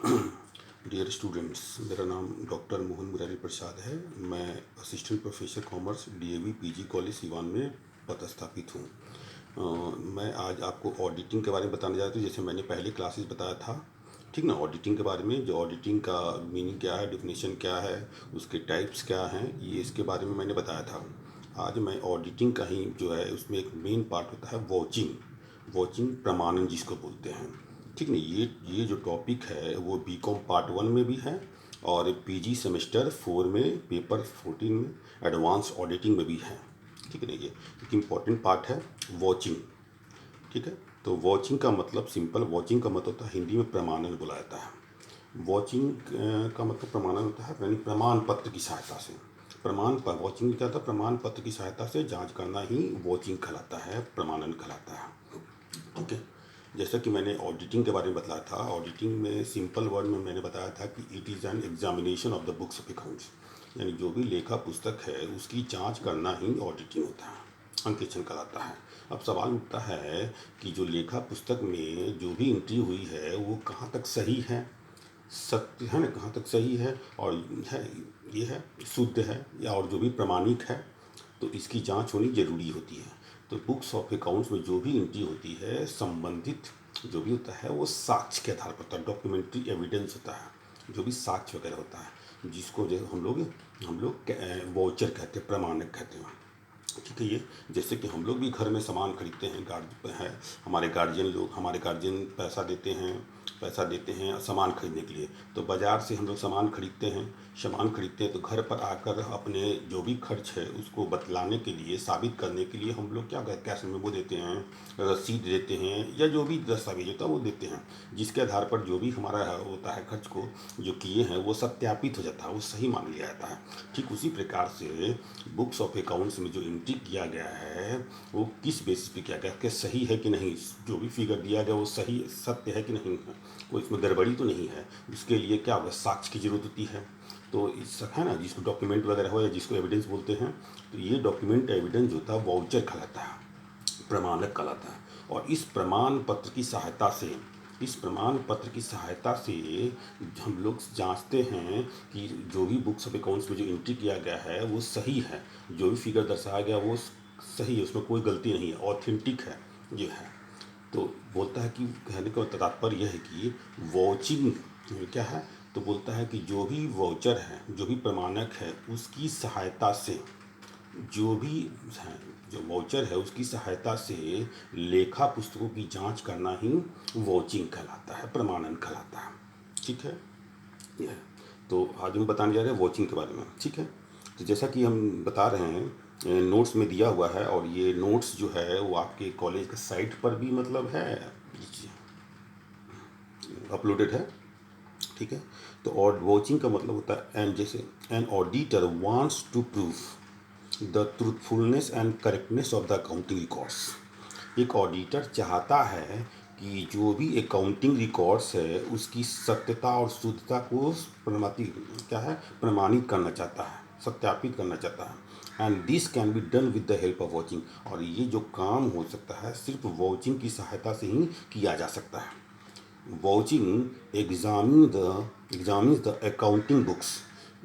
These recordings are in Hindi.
डियर स्टूडेंट्स, मेरा नाम डॉक्टर मोहन मुरारी प्रसाद है। मैं assistant professor commerce DAV PG college Siwan में पदस्थापित हूँ। मैं आज आपको ऑडिटिंग के बारे में बताने जा रहा हूँ। जैसे मैंने पहले क्लासेस बताया था, ठीक ना, ऑडिटिंग के बारे में, जो ऑडिटिंग का मीनिंग क्या है, डिफिनेशन क्या है, उसके टाइप्स क्या हैं, ये इसके बारे में मैंने बताया था। आज मैं ऑडिटिंग का ही जो है उसमें एक मेन पार्ट होता है वॉचिंग। वॉचिंग प्रमाणन जिसको बोलते हैं, ठीक नहीं। ये जो टॉपिक है वो बीकॉम पार्ट 1 में भी है और पीजी सेमेस्टर 4 में पेपर 14 में एडवांस ऑडिटिंग में भी है, ठीक है ना। ये एक इम्पॉर्टेंट पार्ट है वॉचिंग, ठीक है। तो वॉचिंग का मतलब, सिंपल वॉचिंग का मतलब होता है, हिंदी में प्रमाणन बुलाया जाता है। वॉचिंग का मतलब प्रमाणन होता है, यानी प्रमाण पत्र की सहायता से। वॉचिंग क्या था, प्रमाण पत्र की सहायता से जांच करना ही वॉचिंग कहलाता है, प्रमाणन कहलाता है, ठीक है। जैसा कि मैंने ऑडिटिंग के बारे में बताया था, ऑडिटिंग में सिंपल वर्ड में मैंने बताया था कि it is an examination of the books of accounts, यानी जो भी लेखा पुस्तक है उसकी जांच करना ही ऑडिटिंग होता है, अंकेक्षण कहलाता है। अब सवाल उठता है कि जो लेखा पुस्तक में जो भी एंट्री हुई है वो कहाँ तक सही है, सत्य है ना, कहाँ तक सही है और है, ये है शुद्ध है, या और जो भी प्रमाणिक है, तो इसकी जांच होनी जरूरी होती है। तो बुक्स ऑफ अकाउंट्स में जो भी एंट्री होती है, संबंधित जो भी होता है वो साक्ष्य के आधार पर होता है, डॉक्यूमेंट्री एविडेंस होता है, जो भी साक्ष्य वगैरह होता है, जिसको जो हम लोग वाउचर कहते हैं, प्रमाणक कहते हैं, ठीक है। ये जैसे कि हम लोग भी घर में सामान खरीदते हैं, है, हमारे गार्जियन पैसा देते हैं सामान खरीदने के लिए। तो बाज़ार से हम लोग सामान खरीदते हैं तो घर पर आकर अपने जो भी खर्च है उसको बतलाने के लिए, साबित करने के लिए हम लोग क्या कैश में वो देते हैं, रसीद देते हैं, या जो भी दस्तावेज होता है वो देते हैं, जिसके आधार पर जो भी हमारा होता है खर्च को जो किए हैं वो सत्यापित हो जाता है, वो सही मान लिया जाता है। ठीक उसी प्रकार से बुक्स ऑफ अकाउंट्स में जो एंट्री किया गया है वो किस बेसिस पे किया गया, कि सही है कि नहीं, जो भी फिगर दिया गया वो सही सत्य है कि नहीं है, कोई इसमें गड़बड़ी तो नहीं है। उसके लिए क्या होगा, साक्ष्य की जरूरत होती है। तो इस है ना, जिसको डॉक्यूमेंट वगैरह हो या जिसको एविडेंस बोलते हैं, तो ये डॉक्यूमेंट एविडेंस होता है वाउचर कहलाता है, प्रमाणक कहलाता है। और इस प्रमाण पत्र की सहायता से हम लोग जांचते हैं कि जो भी बुक्स ऑफ अकाउंट्स में जो एंट्री किया गया है वो सही है, जो भी फिगर दर्शाया गया वो सही है, उसमें कोई गलती नहीं है, ऑथेंटिक है, ये है। तो बोलता है कि कहने का तात्पर्य यह है कि वॉचिंग क्या है, तो बोलता है कि जो भी वाउचर है, जो भी प्रमाणक है, उसकी सहायता से, जो भी है, जो वाउचर है उसकी सहायता से लेखा पुस्तकों की जांच करना ही वाउचिंग कहलाता है, प्रमाणन कहलाता है, ठीक है। यह तो आज हम बताने जा रहे हैं वॉचिंग के बारे में, ठीक है। तो जैसा कि हम बता रहे हैं, नोट्स में दिया हुआ है, और ये नोट्स जो है वो आपके कॉलेज के साइट पर भी मतलब है, अपलोडेड है, ठीक है। तो और वॉचिंग का मतलब होता है, एंड जैसे an auditor wants to prove the truthfulness and correctness of the accounting records. एक ऑडिटर चाहता है कि जो भी अकाउंटिंग रिकॉर्ड्स है उसकी सत्यता और शुद्धता को प्रमाणित करना चाहता है, सत्यापित करना चाहता है। And this can be done with the help of watching, और ये जो काम हो सकता है सिर्फ वॉचिंग की सहायता से ही किया जा सकता है। Watching examine the accounting books.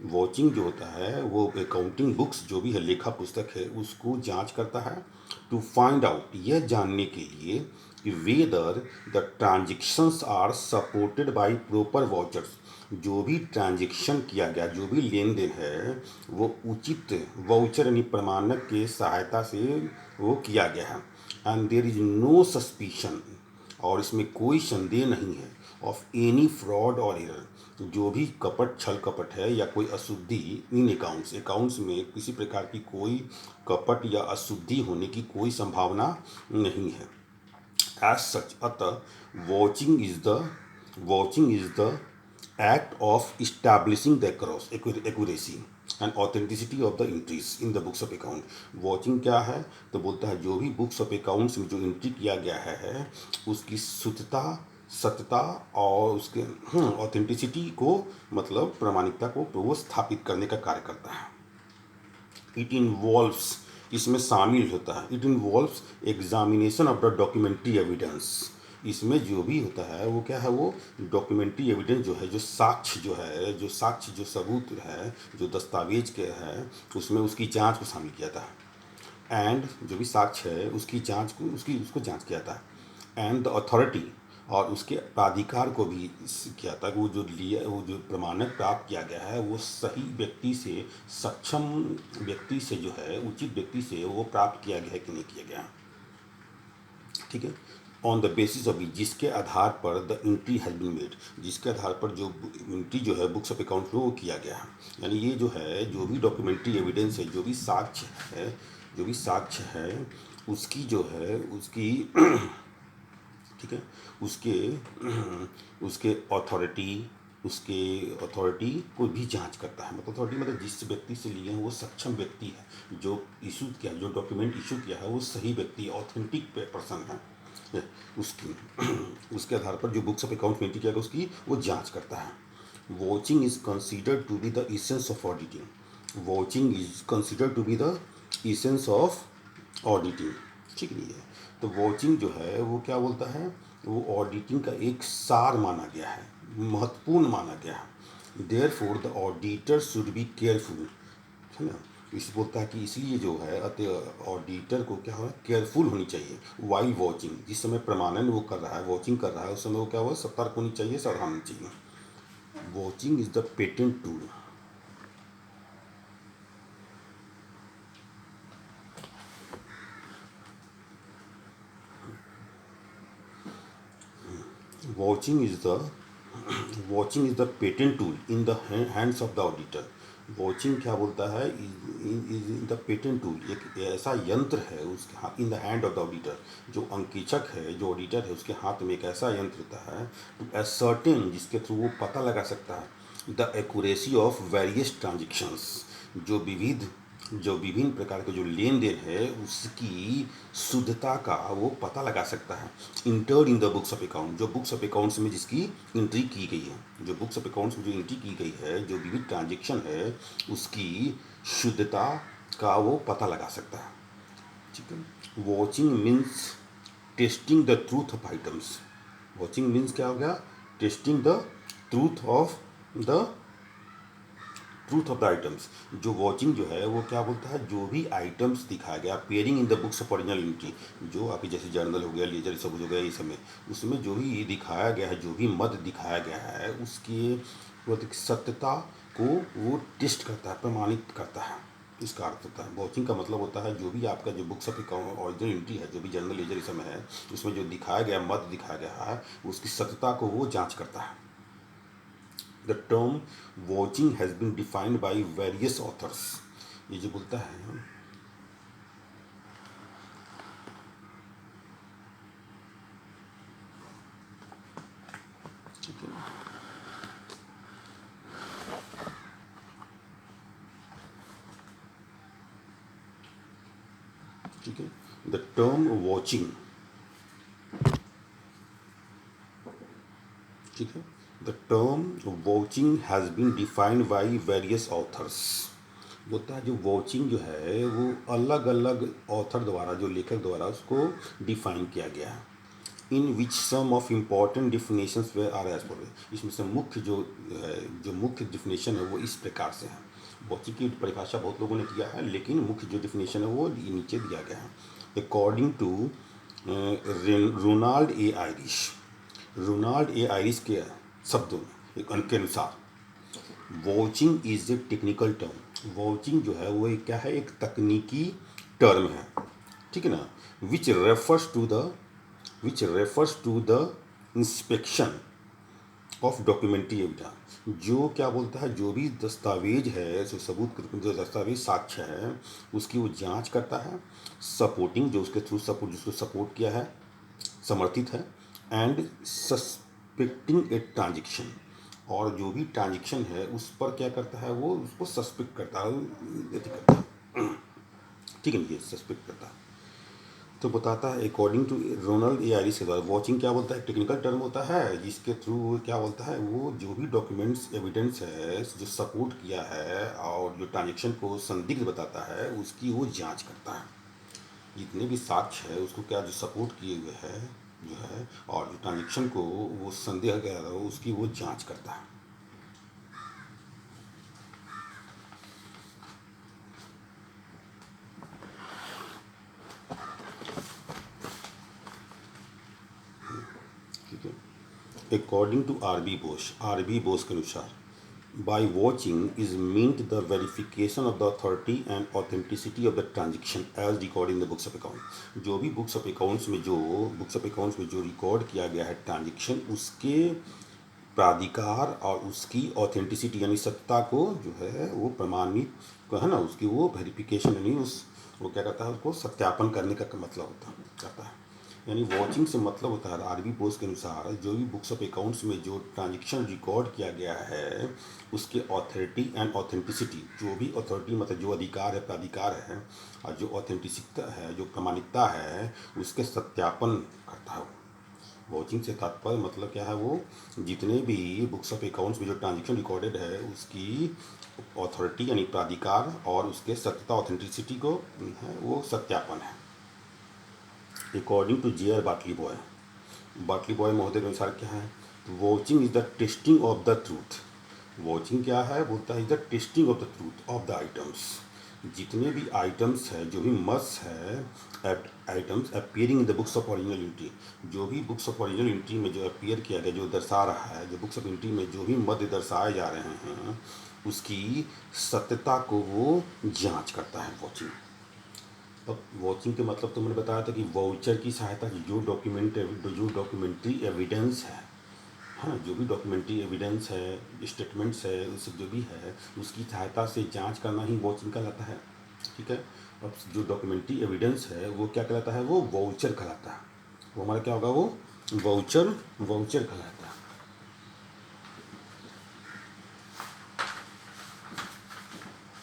Watching जो होता है वो अकाउंटिंग बुक्स जो भी है, लेखा पुस्तक है, उसको जांच करता है, टू फाइंड आउट, यह जानने के लिए कि whether the transactions are supported by proper vouchers. जो भी ट्रांजेक्शन किया गया, जो भी लेन देन है वो उचित वाउचर यानी प्रमाणक के सहायता से वो किया गया है। And there is no suspicion, और इसमें कोई संदेह नहीं है, ऑफ एनी फ्रॉड और एरर, जो भी कपट, छल कपट है या कोई अशुद्धि इन अकाउंट्स में किसी प्रकार की कोई कपट या अशुद्धि होने की कोई संभावना नहीं है। एज सच, अतः watching is the act of establishing the accuracy and authenticity of the entries in the books of account। Watching क्या है, तो बोलता है जो भी बुक्स ऑफ अकाउंट्स में जो एंट्री किया गया है उसकी शुद्धता, सत्यता और उसके ऑथेंटिसिटी को, मतलब प्रामाणिकता को वो स्थापित करने का कार्य करता है। इट इन्वॉल्व्स, इसमें शामिल होता है, it involves examination of the documentary evidence, इसमें जो भी होता है वो क्या है, वो डॉक्यूमेंट्री एविडेंस जो है, जो साक्ष्य जो है, जो साक्ष्य जो सबूत है, जो दस्तावेज के है, उसमें उसकी जांच को शामिल किया था। एंड जो भी साक्ष्य है उसकी जांच को उसको जांच किया था। एंड द अथॉरिटी, और उसके प्राधिकार को भी किया था कि वो जो प्रमाणक प्राप्त किया गया है वो सही व्यक्ति से, सक्षम व्यक्ति से जो है, उचित व्यक्ति से वो प्राप्त किया गया है कि नहीं किया गया। ठीक है। ऑन द बेसिस ऑफ, जिसके आधार पर the entry has been made, जिसके आधार पर जो एंट्री जो है बुक्स ऑफ अकाउंट में वो किया गया है। यानी ये जो है, जो भी डॉक्यूमेंट्री एविडेंस है, जो भी साक्ष्य है, जो भी साक्ष्य है उसकी जो है उसकी ठीक है, उसके उसके अथॉरिटी को भी जांच करता है। मतलब अथॉरिटी मतलब जिस व्यक्ति से लिए हैं वो सक्षम व्यक्ति है, जो इशू किया, जो डॉक्यूमेंट इशू किया है वो सही व्यक्ति, ऑथेंटिक पर्सन है। उसकी उसके आधार पर जो बुक्स ऑफ अकाउंट में एंट्री किया गया उसकी वो जांच करता है। Vouching is considered to be the essence of auditing. Vouching is considered to be the essence of auditing. ठीक नहीं है। तो वॉचिंग जो है वो क्या बोलता है, वो ऑडिटिंग का एक सार माना गया है, महत्वपूर्ण माना गया है। Therefore the auditor should be careful, है ना। इस बोलता है कि इसलिए जो है अतः ऑडिटर को क्या हो, केयरफुल होनी चाहिए वाइल वॉचिंग। जिस समय प्रमाणन वो कर रहा है, वॉचिंग कर रहा है, उस समय वो क्या हुआ, सतर्क होनी चाहिए, सावधान होनी चाहिए। Watching is the patent tool. Watching is the watching is the patent tool in the hands of the auditor. Watching क्या बोलता है, is in the patent tool, एक ऐसा यंत्र है उसके हाथ, in the hand of the auditor. जो अंकेक्षक है, जो ऑडिटर है, उसके हाथ में एक ऐसा यंत्र होता है टू एसर्टेन, जिसके थ्रू वो पता लगा सकता है the accuracy of various transactions, जो विभिन्न प्रकार के जो लेन देन है उसकी शुद्धता का वो पता लगा सकता है। Entered in the books of account, जो बुक्स ऑफ अकाउंट्स में जिसकी एंट्री की गई है, जो बुक्स ऑफ अकाउंट्स में जो एंट्री की गई है, जो विविध ट्रांजेक्शन है उसकी शुद्धता का वो पता लगा सकता है। ठीक है। Watching means testing the truth of items. Watching means क्या हो गया, testing the truth of the items. जो वॉचिंग जो है वो क्या बोलता है, जो भी आइटम्स दिखाया गया, pairing in the books of original entry, जो आपकी जैसे जर्नल हो गया, लेजर सब हो गया, ये सब में उसमें जो भी दिखाया गया है, जो भी मत दिखाया गया है उसकी सत्यता को वो टेस्ट करता है, प्रमाणित करता है। इसका अर्थ होता है, वॉचिंग का मतलब होता है जो भी आपका जो books of account original entry है, जो भी जर्नल लेजर इस समय है, उसमें जो दिखाया गया, मत दिखाया गया है, उसकी सत्यता को वो जाँच करता है। The term watching has been defined by various authors। ये जो बोलता है, ठीक है, ठीक है। द टर्म वॉचिंग, ठीक है, the term vouching has been defined by various authors. बोलता है जो वॉचिंग जो है वो अलग अलग ऑथर द्वारा, जो लेखक द्वारा उसको डिफाइन किया गया है। In which some of important definitions they are as following. इसमें से मुख्य जो मुख्य डिफिनेशन है वो इस प्रकार से है। वॉचिंग की परिभाषा बहुत लोगों ने किया है, लेकिन मुख्य जो डिफिनेशन है वो नीचे दिया गया है। According to Ronald A Irish, Ronald A Irish के शब्दों में, के अनुसार, vouching is a technical term. Vouching जो है वो एक क्या है, एक तकनीकी टर्म है, ठीक है ना। Which refers to the inspection of documentary evidence. जो क्या बोलता है, जो भी दस्तावेज है, जो सबूत, जो दस्तावेज साक्ष्य है उसकी वो जांच करता है। सपोर्टिंग, जो उसके थ्रू सपोर्ट, जिसको सपोर्ट किया है, समर्थित है। एंड सस्पेक्टिंग ए ट्रांजेक्शन, और जो भी ट्रांजेक्शन है उस पर क्या करता है, वो उसको सस्पेक्ट करता है, ठीक है, ये सस्पेक्ट करता है। तो बताता है according to Ronald A Irish के द्वारा, वॉचिंग क्या बोलता है, टेक्निकल टर्म होता है जिसके थ्रू क्या बोलता है, वो जो भी डॉक्यूमेंट्स एविडेंस है जो सपोर्ट किया है और जो ट्रांजेक्शन को संदिग्ध बताता है उसकी वो जांच करता है। जितने भी साक्ष्य है उसको क्या, जो सपोर्ट किए हुए हैं जो है, और जो ट्रांजेक्शन को वो संदेह कर उसकी वो जांच करता है। ठीक है। According to R B Bose के अनुसार, by vouching is meant the verification of the authority and authenticity of the transaction as recorded in the books of account. जो भी बुक्स ऑफ अकाउंट्स में जो रिकॉर्ड किया गया है ट्रांजेक्शन, उसके प्राधिकार और उसकी ऑथेंटिसिटी यानी सत्ता को जो है वो प्रमाणित है ना, उसकी वो वेरिफिकेशन यानी उस वो क्या कहता है, उसको सत्यापन करने का मतलब करता है। यानी वॉचिंग से मतलब होता है, आरबी बोस के अनुसार, जो भी बुक्स ऑफ अकाउंट्स में जो ट्रांजेक्शन रिकॉर्ड किया गया है उसके ऑथोरिटी एंड ऑथेंटिसिटी, जो भी अथॉरिटी मतलब जो अधिकार है, प्राधिकार है, और जो ऑथेंटिसिटी है, जो प्रामाणिकता है, उसके सत्यापन करता है। वॉचिंग से तात्पर्य मतलब क्या है, वो जितने भी बुक्स ऑफ अकाउंट्स में जो ट्रांजेक्शन रिकॉर्डेड है उसकी अथॉरिटी यानी प्राधिकार और उसके सत्यता ऑथेंटिसिटी को है वो सत्यापन है। अकॉर्डिंग टू जे आर बाटली बॉय महोदय के अनुसार क्या है, vouching is the testing of the truth. Watching क्या है, बोलता है is the testing of the truth of the items. जितने भी आइटम्स है, जो भी मस है, items appearing in the books of original entry, जो भी बुक्स ऑफ ओरिजिनल एंट्री में जो अपियर किया गया, जो दर्शा रहा है, जो बुक्स ऑफ एंट्री में जो भी मध्य दर्शाए जा रहे हैं, उसकी सत्यता को वो जांच करता है वॉचिंग। अब वॉचिंग के मतलब तो मैंने बताया था कि वाउचर की सहायता से जो डॉक्यूमेंट्री एविडेंस है, हाँ, जो भी डॉक्यूमेंट्री एविडेंस है, स्टेटमेंट्स है, उस जो भी है उसकी सहायता से जांच करना ही वॉचिंग कहलाता है। ठीक है। अब जो डॉक्यूमेंट्री एविडेंस है वो क्या कहलाता है, वो वाउचर कहलाता है। वो हमारा क्या होगा, वो वाउचर कहलाता है।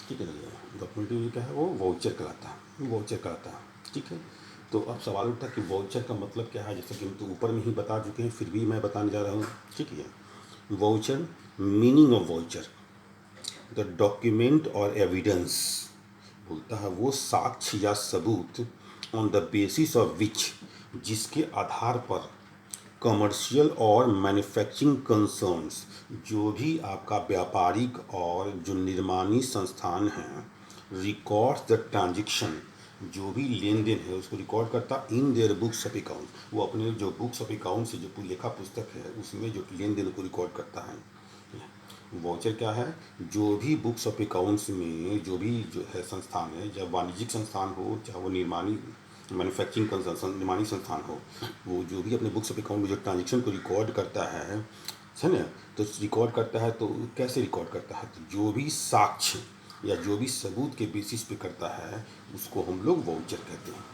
ठीक है। डॉक्यूमेंट्री क्या है, वो वाउचर कहलाता है। ठीक है। तो अब सवाल उठता है कि वाउचर का मतलब क्या है, जैसे कि हम तो ऊपर में ही बता चुके हैं, फिर भी मैं बताने जा रहा हूँ। ठीक है। Voucher, meaning of voucher, the document और एविडेंस, बोलता है वो साक्ष्य या सबूत, on the basis of which, जिसके आधार पर कमर्शियल और मैन्युफैक्चरिंग कंसर्न्स, जो भी आपका व्यापारिक और जो निर्माणी संस्थान हैं, रिकॉर्ड्स द ट्रांजेक्शन, जो भी लेन देन है उसको रिकॉर्ड करता in their books of account. वो अपने जो बुक्स ऑफ अकाउंट से जो लेखा पुस्तक है उसमें जो लेन देन को रिकॉर्ड करता है। वाउचर क्या है, जो भी बुक्स ऑफ अकाउंट्स में जो भी जो है संस्थान है, चाहे वाणिज्यिक संस्थान हो, चाहे वो निर्माणी मैन्युफैक्चरिंग कंसर्न निर्माणी संस्थान हो, वो जो भी अपने बुक्स ऑफ अकाउंट में जो ट्रांजेक्शन को रिकॉर्ड करता है ना, तो रिकॉर्ड करता है तो कैसे रिकॉर्ड करता है, तो जो भी साक्ष्य या जो भी सबूत के बेसिस पे करता है उसको हम लोग वाउचर कहते हैं।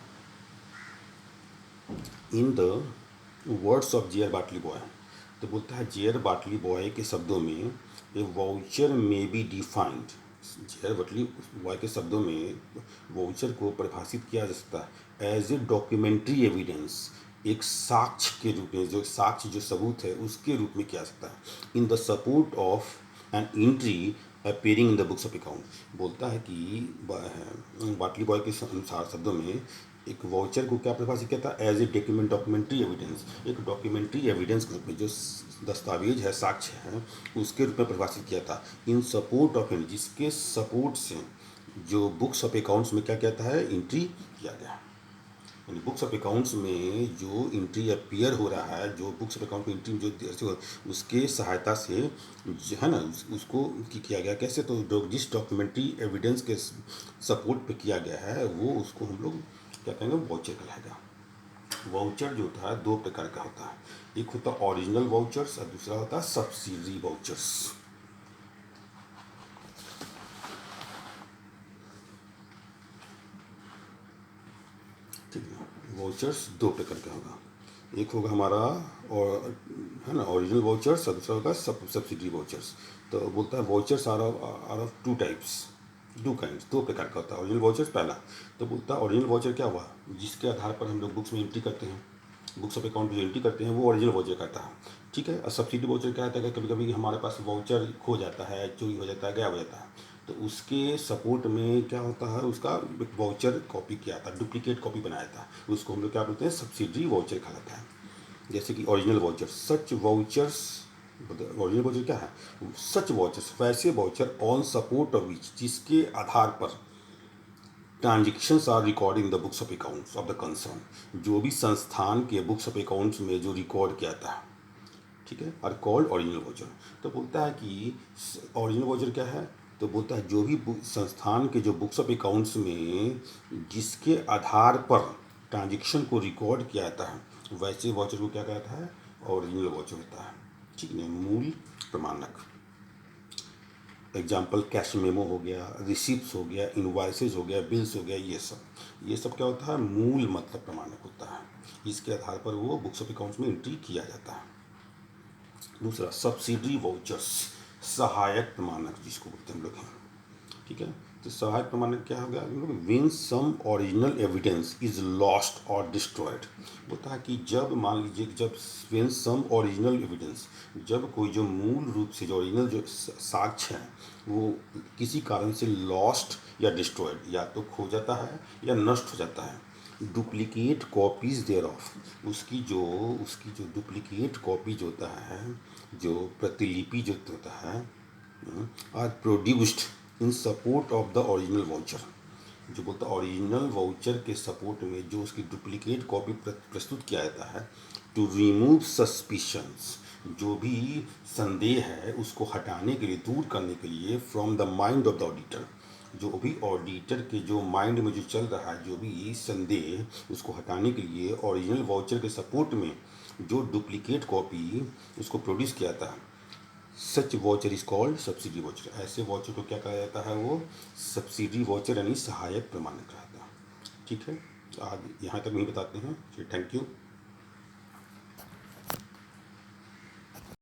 In the words of J are बाटली बॉय, तो बोलता है जे आर बाटली बॉय के शब्दों में, ए वाउचर में बी डिफाइंड, जे आर बाटली बॉय के शब्दों में वाउचर को परिभाषित किया जा सकता है एज ए डॉक्यूमेंट्री एविडेंस, एक साक्ष्य के रूप में, जो साक्ष्य जो सबूत है उसके रूप में किया जा सकता है, in the support of an entry appearing in the books of account. बोलता है कि बाटली बॉय के अनुसार शब्दों में एक वाउचर को क्या परिभाषित किया था, एज ए डॉक्यूमेंट्री एविडेंस, एक डॉक्यूमेंट्री एविडेंस के रूप में, जो दस्तावेज है, साक्ष्य है, उसके रूप में परिभाषित किया था, इन सपोर्ट ऑफ एंट्री, जिसके सपोर्ट से जो बुक्स ऑफ अकाउंट्स में क्या कहता है, एंट्री किया गया। यानी बुक्स ऑफ अकाउंट्स में जो एंट्री अपीयर हो रहा है, जो बुक्स ऑफ अकाउंट में एंट्री जो उसके सहायता से है ना, उसको किया गया कैसे, तो जिस डॉक्यूमेंट्री एविडेंस के सपोर्ट पे किया गया है वो उसको हम लोग क्या कहेंगे, वाउचर कहलाएगा। वाउचर जो होता है दो प्रकार का होता है, एक होता है ओरिजिनल वाउचर्स और दूसरा होता है सब्सिडरी वाउचर्स। ठीक है। वाउचर्स दो प्रकार का होगा, एक होगा हमारा और है ना ओरिजिनल वाउचर्स और दूसरा होगा सब्सिडरी वाउचर्स। तो बोलता है vouchers are of two types, two kinds, दो प्रकार का होता है। ओरिजिनल वाउचर्स पहला, तो बोलता है ओरिजिनल वाउचर क्या हुआ, जिसके आधार पर हम लोग बुक्स में एंट्री करते हैं, बुक्स ऑफ अकाउंट में जो एंट्री करते हैं वो ओरिजिनल वाउचर करता है। ठीक है। और सब्सिडी वाउचर क्या होता है, कभी कभी हमारे पास वाउचर खो जाता है, चोरी हो जाता है, गायब हो जाता है, तो उसके सपोर्ट में क्या होता है, उसका वाउचर कॉपी किया था, डुप्लीकेट कॉपी बनाया था, उसको हम लोग क्या बोलते हैं, सब्सिडरी वाउचर कहलाता है। जैसे कि original voucher, such vouchers, original voucher क्या है, सच वाउचर्स वैसे voucher on support of which जिसके आधार पर transactions are recorded in the books of accounts of the concern, जो भी संस्थान के बुक्स ऑफ अकाउंट्स में जो रिकॉर्ड किया जाता है, ठीक है, और कॉल्ड ओरिजिनल वाउचर। तो बोलता है कि ओरिजिनल वाउचर क्या है, तो बोलता है जो भी संस्थान के जो बुक्स ऑफ अकाउंट्स में जिसके आधार पर ट्रांजेक्शन को रिकॉर्ड किया जाता है वैसे वाउचर को क्या कहता है, ओरिजिनल वाउचर होता है, ठीक है, मूल प्रमाणक। एग्जाम्पल कैश मेमो हो गया, रिसिप्ट्स हो गया, इनवॉइसेस हो गया, बिल्स हो गया, ये सब क्या होता है, मूल मतलब प्रमाणक होता है, इसके आधार पर वो बुक्स ऑफ अकाउंट्स में एंट्री किया जाता है। दूसरा सब्सिडरी वाउचर्स, सहायक प्रमाणक जिसको बोलते हैं हम लोग हैं, ठीक है। तो सहायक प्रमाणक क्या हो गया, when some original evidence is lost और डिस्ट्रॉयड, होता है कि जब मान लीजिए जब व्हेन सम ओरिजिनल एविडेंस, जब कोई जो मूल रूप से जो ओरिजिनल जो साक्ष्य है वो किसी कारण से लॉस्ट या डिस्ट्रॉयड, या तो खो जाता है या नष्ट हो जाता है, डुप्लीकेट कॉपीज देयर ऑफ, उसकी जो डुप्लीकेट कॉपी जो होता है, जो प्रतिलिपि जो होता है, are produced in support of the original voucher, जो बोलता है ओरिजिनल वाउचर के सपोर्ट में जो उसकी डुप्लीकेट कॉपी प्रस्तुत किया जाता है, टू रिमूव सस्पिशंस, जो भी संदेह है उसको हटाने के लिए, दूर करने के लिए, from the mind of the auditor, जो भी ऑडिटर के जो माइंड में जो चल रहा है जो भी संदेह उसको हटाने के लिए ओरिजिनल वाउचर के सपोर्ट में जो डुप्लीकेट कॉपी उसको प्रोड्यूस किया था, such voucher is called subsidy voucher. ऐसे वाउचर को क्या कहा जाता है, वो सब्सिडी वाउचर यानी सहायक प्रमाणक कहता है, ठीक है। आज यहाँ तक नहीं बताते हैं, थैंक यू।